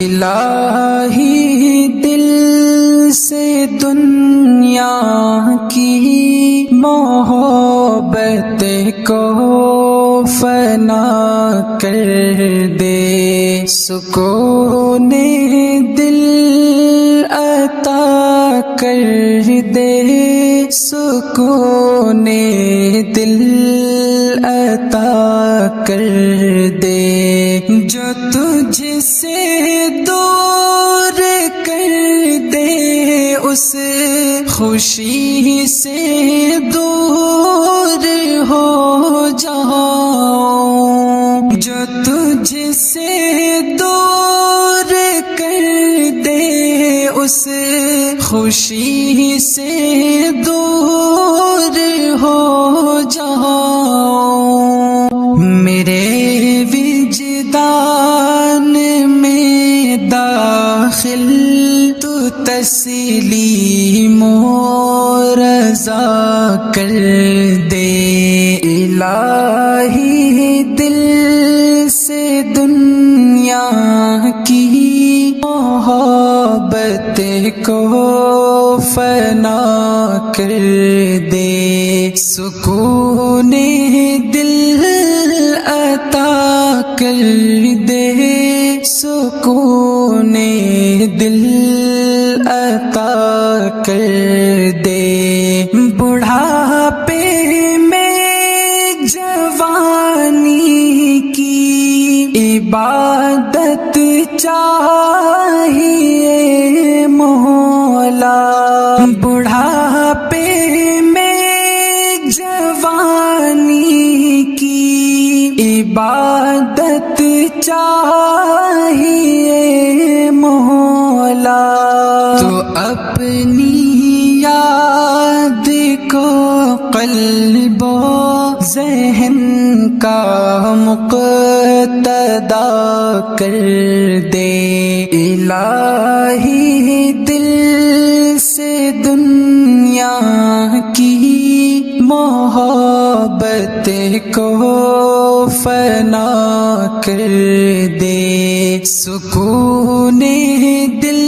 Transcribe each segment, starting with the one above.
الہی دل سے دنیا کی محبت کو فنا کر دے، سکون دل عطا کر دے، سکون دل عطا کر دے، جو تجھ سے دور کر دے اس خوشی سے دور ہو جاؤں، جو تجھ سے دور کر دے اس خوشی سے دور ہو جاؤں، میرے وجدان میں داخل تو تسلیم و رضا کر دے، الہی دل سے دنیا کی محبت کو فنا کر دے، سکون دل عطا کر دے، سکون دل عطا کر دے، بڑھاپے میں جوانی کی عبادت چاہیے مولا، بڑھاپے میں جوانی کی عبادت چاہیے مولا، تو اپنی یاد کو قلب و ذہن کا مقتدا کر دے، الہی دل سے دنیا کی محبت کو فنا کر دے، سکون دل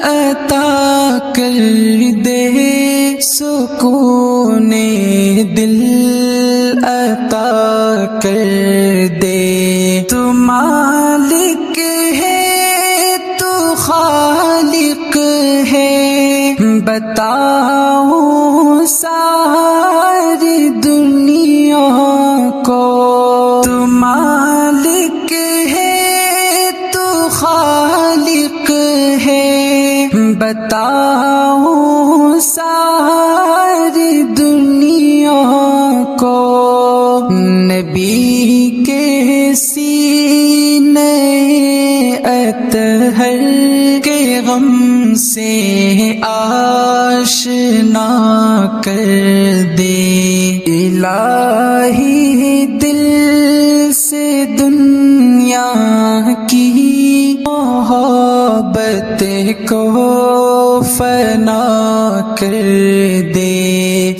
عطا کر دے، سکون دل عطا کر دے، تو مالک ہے تو خالق ہے، بتاؤں ساری دنیا کو، تو مالک ہے تو خالق ہے، بتاؤں ساری دنیا کو، نبی کے سینے اطہر کے غم سے آشنا کر دے، الہی دل سے دنیا کی محبت کو فنا کر دے،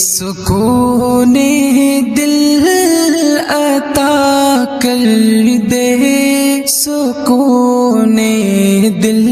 سکون دل عطا کر دے، سکون دل